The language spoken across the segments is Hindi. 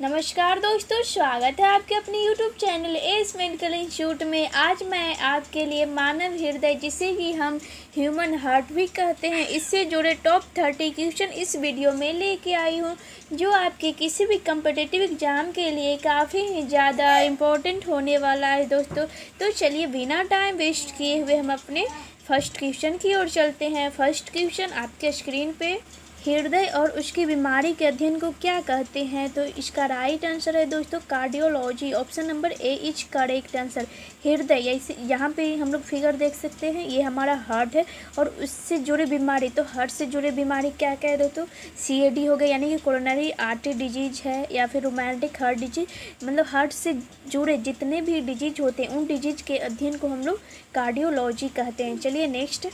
नमस्कार दोस्तों, स्वागत है आपके अपने YouTube channel S medical institute में। आज मैं आपके लिए मानव हृदय, जिसे कि हम ह्यूमन हार्ट भी कहते हैं, इससे जुड़े टॉप 30 क्वेश्चन इस वीडियो में लेके आई हूँ, जो आपके किसी भी कम्पिटिटिव एग्ज़ाम के लिए काफ़ी ज़्यादा इम्पोर्टेंट होने वाला है दोस्तों। तो चलिए बिना टाइम वेस्ट किए हुए हम अपने फर्स्ट क्वेश्चन की ओर चलते हैं। फर्स्ट क्वेश्चन आपके स्क्रीन पे, हृदय और उसकी बीमारी के अध्ययन को क्या कहते हैं? तो इसका राइट आंसर है दोस्तों cardiology. Option number A is correct answer. हृदय, ऐसे यहाँ पे हम लोग फिगर देख सकते हैं, ये हमारा हार्ट है और उससे जुड़े बीमारी, तो हार्ट से जुड़े बीमारी क्या कह दो तो CAD हो गया, यानी कि कोरोनरी आर्टरी डिजीज है, या फिर रोमैटिक हार्ट डिजीज। मतलब हार्ट से जुड़े जितने भी डिजीज होते हैं उन डिजीज के अध्ययन को हम लोग कार्डियोलॉजी कहते हैं। चलिए नेक्स्ट,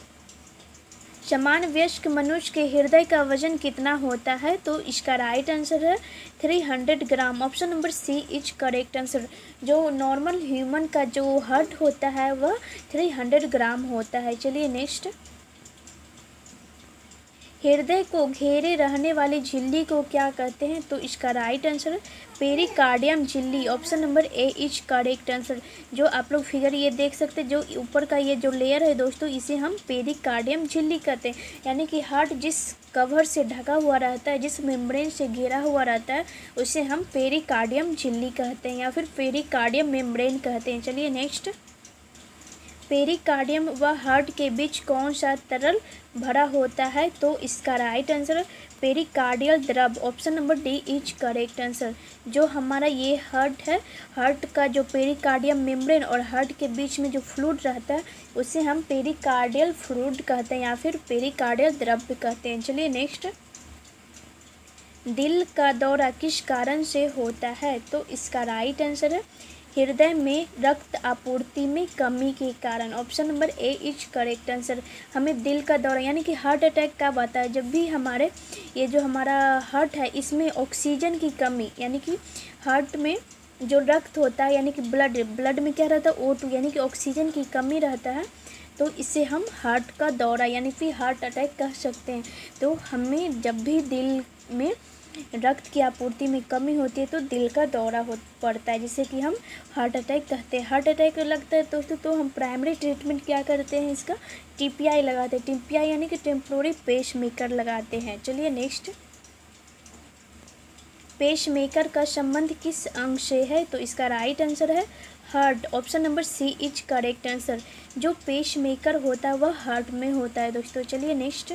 समान वयस्क मनुष्य के हृदय का वजन कितना होता है? तो इसका राइट आंसर है 300 gram. Option number C is correct answer. जो नॉर्मल ह्यूमन का जो हार्ट होता है वह 300 ग्राम होता है। चलिए नेक्स्ट, हृदय को घेरे रहने वाली झिल्ली को क्या कहते हैं? तो इसका राइट आंसर है पेरिकार्डियम झिल्ली। Option number A is correct answer. जो आप लोग फिगर ये देख सकते हैं, जो ऊपर का ये जो लेयर है दोस्तों, इसे हम पेरिकार्डियम झिल्ली कहते हैं। यानी कि हार्ट जिस कवर से ढका हुआ रहता है, जिस मेम्ब्रेन से घिरा हुआ रहता है, उसे हम पेरिकार्डियम झिल्ली कहते हैं या फिर पेरिकार्डियम मेम्ब्रेन कहते हैं। चलिए नेक्स्ट, पेरिकार्डियम व हार्ट के बीच कौन सा तरल भरा होता है? तो इसका राइट आंसर पेरिकार्डियल द्रव। Option number D is correct answer. जो हमारा ये हार्ट है, हार्ट का जो पेरिकार्डियम मेम्ब्रेन और हार्ट के बीच में जो फ्लूइड रहता है, उसे हम पेरिकार्डियल फ्लूइड कहते हैं या फिर पेरिकार्डियल द्रव कहते हैं। चलिए नेक्स्ट, दिल का दौरा किस कारण से होता है? तो इसका राइट आंसर है हृदय में रक्त आपूर्ति में कमी के कारण। Option number A is correct answer. हमें दिल का दौरा यानी कि हार्ट अटैक कब आता है? जब भी हमारे ये जो हमारा हार्ट है, इसमें ऑक्सीजन की कमी, यानी कि हार्ट में जो रक्त होता है, यानी कि ब्लड में क्या रहता है O2, यानी कि ऑक्सीजन की कमी रहता है, तो इसे हम हार्ट का दौरा यानी कि हार्ट अटैक कह सकते हैं। तो हमें जब भी दिल में रक्त की आपूर्ति में कमी होती है तो दिल का दौरा हो पड़ता है, जिसे कि हम हार्ट अटैक कहते हैं। हार्ट अटैक लगता है दोस्तों, तो हम प्राइमरी ट्रीटमेंट क्या करते हैं? इसका TPI लगाते हैं। TPI यानी कि टेम्पोररी पेस मेकर लगाते हैं। चलिए नेक्स्ट, पेस मेकर का संबंध किस अंग से है? तो इसका राइट आंसर है heart. Option number C is correct answer. जो पेस मेकर होता है वह हार्ट में होता है दोस्तों। चलिए नेक्स्ट,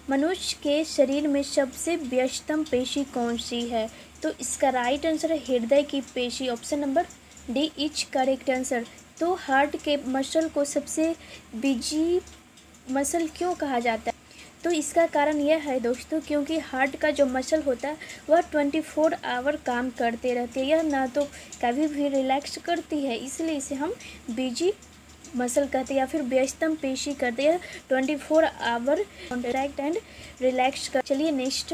मनुष्य के शरीर में सबसे व्यस्तम पेशी कौन सी है? तो इसका राइट आंसर है हृदय की पेशी। Option number D is correct answer. तो हार्ट के मसल को सबसे बिजी मसल क्यों कहा जाता है? तो इसका कारण यह है दोस्तों, क्योंकि हार्ट का जो मसल होता है वह 24 आवर काम करते रहती है, यह ना तो कभी भी रिलैक्स करती है, इसलिए इसे हम बिजी मसल कहते हैं या फिर व्यस्तम पेशी कहते हैं। 24 आवर कॉन्ट्रैक्ट एंड रिलैक्स कर। चलिए नेक्स्ट,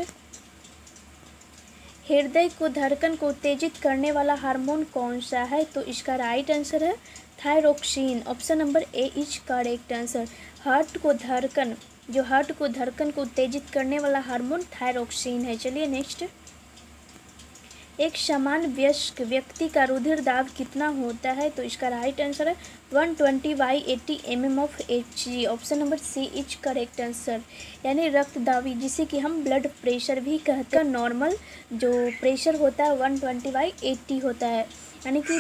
हृदय को धड़कन को उत्तेजित करने वाला हार्मोन कौन सा है? तो इसका राइट आंसर है thyroxine. Option number A is correct answer. Heart को धड़कन को उत्तेजित करने वाला हार्मोन थायरोक्सिन है। चलिए नेक्स्ट, एक समान वयस्क व्यक्ति का रुधिर दाब कितना होता है? तो इसका राइट आंसर है 120/80 mm of Hg। Option number C is correct answer. यानी रक्त दाबी, जिसे कि हम ब्लड प्रेशर भी कहते हैं। नॉर्मल जो प्रेशर होता है 120/80 होता है, यानी कि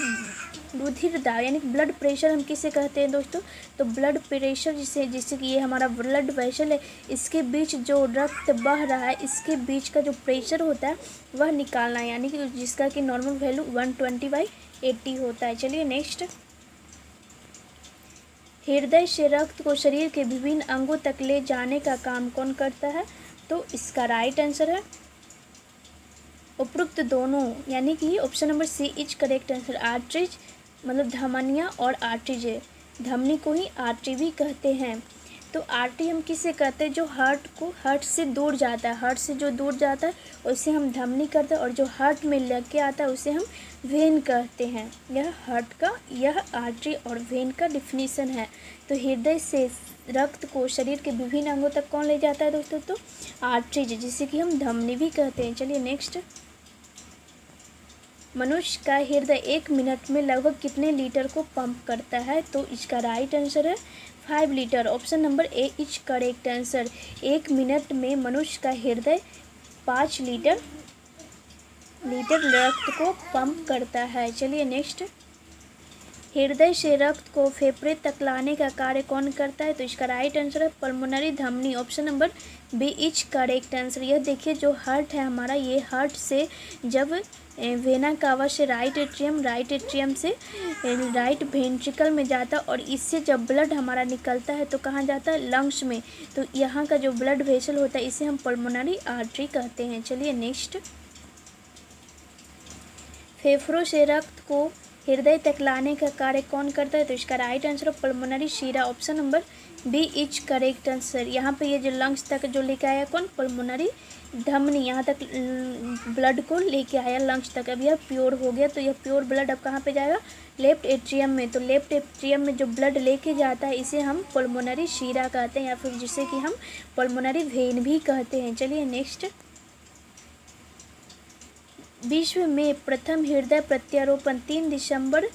रुधिर दाब यानी कि ब्लड प्रेशर हम किसे कहते हैं दोस्तों? तो ब्लड प्रेशर जिससे कि ये हमारा ब्लड वेसल है, इसके बीच जो रक्त बह रहा है, इसके बीच का जो प्रेशर होता है वह निकालना है, यानी कि जिसका कि नॉर्मल वैल्यू 120/80 होता है। चलिए नेक्स्ट, हृदय से रक्त को शरीर के विभिन्न अंगों तक ले जाने का काम कौन करता है? तो इसका राइट आंसर है उपरोक्त दोनों, यानी कि option number C is correct answer. Arteries मतलब धमनियाँ और आर्टरीज, धमनी को ही आर्टरी भी कहते हैं। तो आर्टरी हम किसे कहते हैं? जो हार्ट से दूर जाता है, हार्ट से जो दूर जाता है उसे हम धमनी कहते हैं, और जो हार्ट में लग के आता है उसे हम वेन कहते हैं। यह आर्टरी और वेन का डिफिनीसन है। तो हृदय से रक्त को शरीर के विभिन्न अंगों तक कौन ले जाता है दोस्तों? तो आर्टरीज, जिसे कि हम धमनी भी कहते हैं। चलिए नेक्स्ट, मनुष्य का हृदय 1 मिनट में लगभग कितने लीटर को पंप करता है? तो इसका राइट आंसर है 5 litre. Option number A is correct answer. 1 minute में मनुष्य का हृदय 5 लीटर रक्त को पंप करता है। चलिए नेक्स्ट, हृदय से रक्त को फेफड़े तक लाने का कार्य कौन करता है? तो इसका राइट आंसर है पल्मोनरी धमनी। Option number B is correct answer. यह देखिए जो हार्ट है हमारा, ये हार्ट से जब वेना कावा से राइट एट्रियम से राइट वेंट्रिकल में जाता है और इससे जब ब्लड हमारा निकलता है तो कहाँ जाता है? लंग्स में। तो यहाँ का जो ब्लड वेसल होता है इसे हम पल्मोनरी आर्टरी कहते हैं। चलिए नेक्स्ट, फेफड़ों से रक्त को हृदय तक लाने का कार्य कौन करता है? तो इसका राइट आंसर पल्मोनरी शीरा। Option number B is correct answer. यहाँ पे ये जो लंग्स तक जो लेके आया कौन? पल्मोनरी धमनी, यहाँ तक ब्लड को लेके आया लंग्स तक। अब यह प्योर हो गया तो यह प्योर ब्लड अब कहाँ पे जाएगा? लेफ्ट एट्रियम में। तो लेफ्ट एट्रियम में जो ब्लड लेके जाता है इसे हम पल्मोनरी शीरा कहते हैं, या फिर जिसे कि हम पल्मोनरी वेन भी कहते हैं। चलिए नेक्स्ट, विश्व में प्रथम हृदय प्रत्यारोपण 3 दिसंबर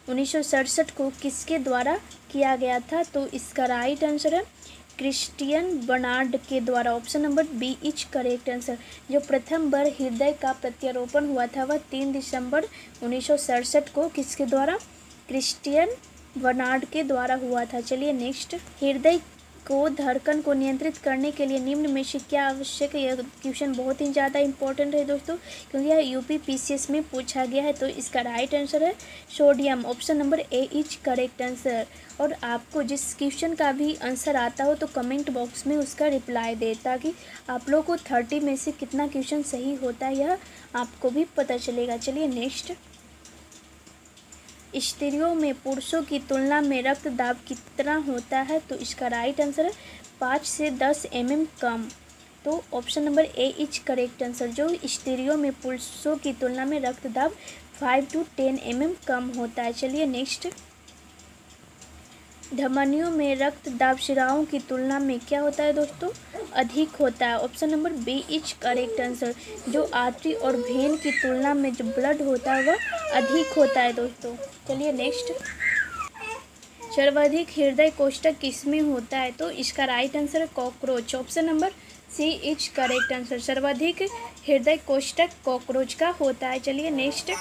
1967 को किसके द्वारा किया गया था? तो इसका राइट आंसर है क्रिस्टियन बर्नार्ड के द्वारा। Option number B is correct answer. जो प्रथम बार हृदय का प्रत्यारोपण हुआ था वह 3 दिसंबर 1967 को किसके द्वारा? क्रिस्टियन बर्नार्ड के द्वारा हुआ था। चलिए नेक्स्ट, हृदय को धड़कन को नियंत्रित करने के लिए निम्न में से क्या आवश्यक है? यह क्वेश्चन बहुत ही ज़्यादा इंपॉर्टेंट है दोस्तों, क्योंकि यह यूपीपीसीएस में पूछा गया है। तो इसका राइट आंसर है sodium. Option number A is correct answer. और आपको जिस क्वेश्चन का भी आंसर आता हो तो कमेंट बॉक्स में उसका रिप्लाई दे, ताकि आप लोग को 30 में से कितना क्वेश्चन सही होता है यह आपको भी पता चलेगा। चलिए नेक्स्ट, स्त्रियों में पुरुषों की तुलना में रक्त दाब कितना होता है? तो इसका राइट आंसर है 5 से 10 mm कम। तो option number A is correct answer. जो स्त्रियों में पुरुषों की तुलना में रक्त दाब 5 to 10 mm कम होता है। चलिए नेक्स्ट, धमनियों में रक्त दाब शिराओं की तुलना में क्या होता है दोस्तों? अधिक होता है। Option number B is correct answer. जो आर्टरी और वेन की तुलना में जो ब्लड होता है वह अधिक होता है दोस्तों। चलिए नेक्स्ट, सर्वाधिक हृदय कोष्ठक किसमें होता है? तो इसका राइट आंसर है cockroach. Option number C is correct answer. सर्वाधिक हृदय कोष्ठक कॉकरोच का होता है। चलिए नेक्स्ट,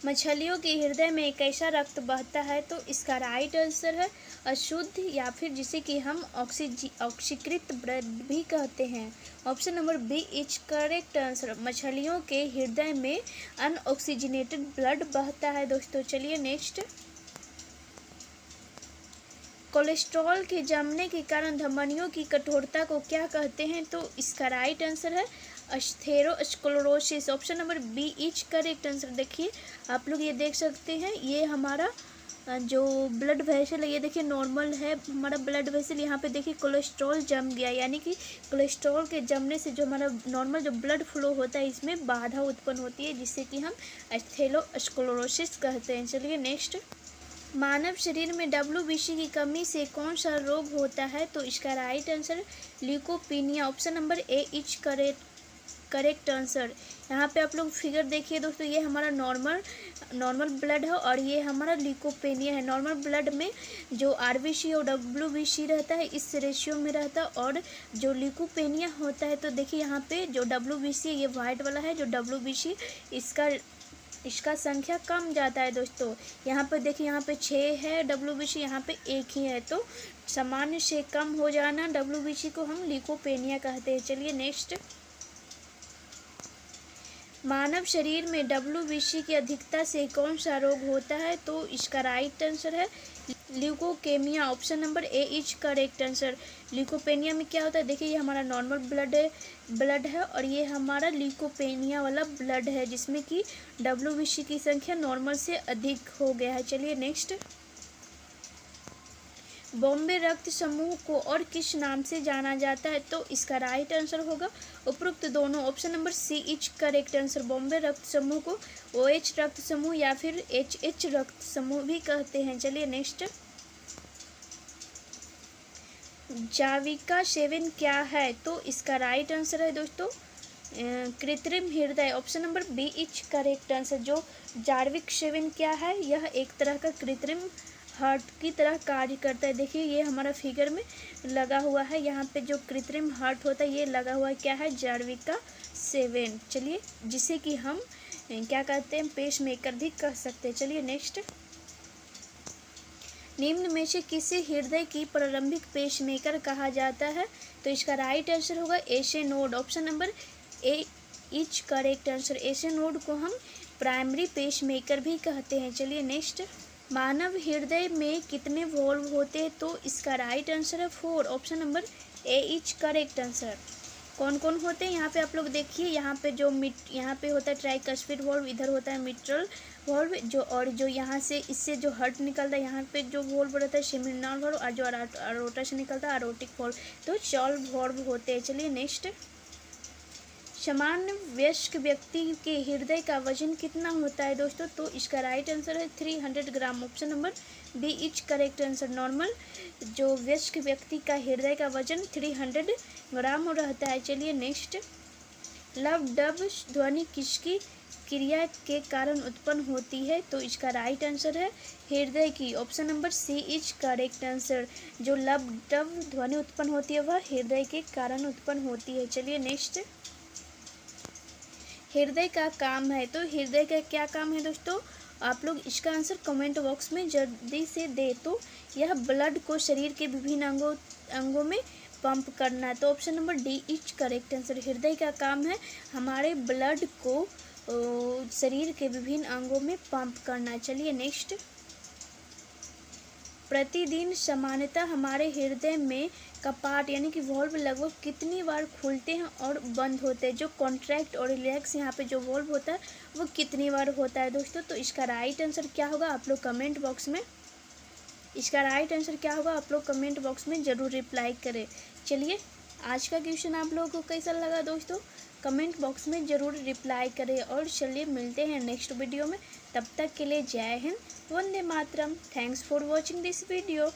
मछलियों के हृदय में कैसा रक्त बहता है? तो इसका राइट आंसर है अशुद्ध, या फिर जिसे कि हम ऑक्सीकृत ब्लड भी कहते हैं। Option number B is correct answer. मछलियों के हृदय में अनऑक्सीजनेटेड ब्लड बहता है दोस्तों। चलिए नेक्स्ट, कोलेस्ट्रॉल के जमने के कारण धमनियों की कठोरता को क्या कहते हैं? तो इसका राइट आंसर है atherosclerosis. Option number B is correct answer. देखिए आप लोग ये देख सकते हैं, ये हमारा जो ब्लड वेसल है ये देखिए नॉर्मल है हमारा ब्लड वेसल। यहाँ पे देखिए कोलेस्ट्रॉल जम गया, यानी कि कोलेस्ट्रॉल के जमने से जो हमारा नॉर्मल जो ब्लड फ्लो होता है इसमें बाधा उत्पन्न होती है, जिससे कि हम एथेरोस्क्लेरोसिस कहते हैं। चलिए नेक्स्ट, मानव शरीर में WBC की कमी से कौन सा रोग होता है? तो इसका right answer leucopenia. Option number A is correct answer. यहाँ पे आप लोग फिगर देखिए दोस्तों, ये हमारा नॉर्मल ब्लड है और ये हमारा ल्यूकोपेनिया है। नॉर्मल ब्लड में जो RBC और WBC रहता है इस रेशियो में रहता है, और जो ल्यूकोपेनिया होता है तो देखिए यहाँ पे जो WBC है ये वाइट वाला है, जो WBC इसका संख्या कम जाता है दोस्तों। यहाँ पर देखिए यहाँ पे 6 है WBC, यहाँ पे 1 ही है, तो सामान्य से कम हो जाना WBC को हम ल्यूकोपेनिया कहते हैं। चलिए नेक्स्ट, मानव शरीर में WBC की अधिकता से कौन सा रोग होता है? तो इसका राइट आंसर है leukaemia. Option number A is correct answer. Leukopenia में क्या होता है? देखिए ये हमारा नॉर्मल ब्लड है और ये हमारा ल्यूकोपेनिया वाला ब्लड है, जिसमें कि WBC की संख्या नॉर्मल से अधिक हो गया है। चलिए नेक्स्ट, बॉम्बे रक्त समूह को और किस नाम से जाना जाता है? तो इसका राइट आंसर होगा उपरोक्त दोनों। Option number C is correct answer. Bombay रक्त समूह को OH रक्त समूह या फिर HH रक्त समूह भी कहते हैं। चलिए नेक्स्ट, जाविका 7 क्या है? तो इसका राइट आंसर है दोस्तों कृत्रिम हृदय, option number B is correct answer. जो जार्विक 7 क्या है, यह एक तरह का कृत्रिम हार्ट की तरह कार्य करता है। देखिए ये हमारा फिगर में लगा हुआ है, यहाँ पे जो कृत्रिम हार्ट होता है ये लगा हुआ है, क्या है, जार्विक का 7। चलिए, जिसे कि हम क्या कहते हैं, पेस मेकर भी कह सकते हैं। चलिए नेक्स्ट, निम्न में से किसे हृदय की प्रारंभिक पेसमेकर कहा जाता है? तो इसका राइट आंसर होगा SA node, option number A is correct answer. SA node को हम प्राइमरी पेसमेकर भी कहते हैं। चलिए नेक्स्ट, मानव हृदय में कितने वॉल्व होते हैं? तो इसका राइट आंसर है 4, option number A is correct answer. कौन कौन होते हैं यहाँ पे आप लोग देखिए, यहाँ पे जो यहाँ पे होता है ट्राइकस्पिड वॉल्व, इधर होता है मिट्रल वॉल्व, जो और जो यहाँ से इससे जो हार्ट निकलता है, यहाँ पे जो वॉल्व रहता है सेमिनल वॉल्व, और जो अरोटा से निकलता है अरोटिक वॉल्व। तो 12 वॉल्व होते हैं। चलिए नेक्स्ट, सामान्य वयस्क व्यक्ति के हृदय का वजन कितना होता है दोस्तों? तो इसका राइट आंसर है 300 gram, option number B is correct answer. Normal जो वयस्क व्यक्ति का हृदय का वजन 300 ग्राम रहता है। चलिए नेक्स्ट, लव डब ध्वनि किसकी क्रिया के कारण उत्पन्न होती है? तो इसका राइट आंसर है हृदय की, option number C is correct answer. जो लव डब ध्वनि उत्पन्न होती है वह हृदय के कारण उत्पन्न होती है। चलिए नेक्स्ट, हृदय का काम है, तो हृदय का क्या काम है दोस्तों? आप लोग इसका आंसर कमेंट बॉक्स में जल्दी से दे। तो यह ब्लड को शरीर के विभिन्न अंगों में पंप करना है। तो option number D is correct answer. हृदय का काम है हमारे ब्लड को शरीर के विभिन्न अंगों में पंप करना। चलिए नेक्स्ट, प्रतिदिन सामान्यतः हमारे हृदय में कपाट यानी कि वॉल्व लगभग कितनी बार खुलते हैं और बंद होते हैं? जो कॉन्ट्रैक्ट और रिलैक्स यहाँ पे जो वॉल्व होता है वो कितनी बार होता है दोस्तों? तो इसका राइट आंसर क्या होगा, आप लोग कमेंट बॉक्स में इसका राइट आंसर क्या होगा आप लोग कमेंट बॉक्स में ज़रूर रिप्लाई करें। चलिए, आज का क्वेश्चन आप लोगों को कैसा लगा दोस्तों, कमेंट बॉक्स में ज़रूर रिप्लाई करें। और चलिए मिलते हैं नेक्स्ट वीडियो में, तब तक के लिए जय हिंद, वंदे मातरम। Thanks for watching this video.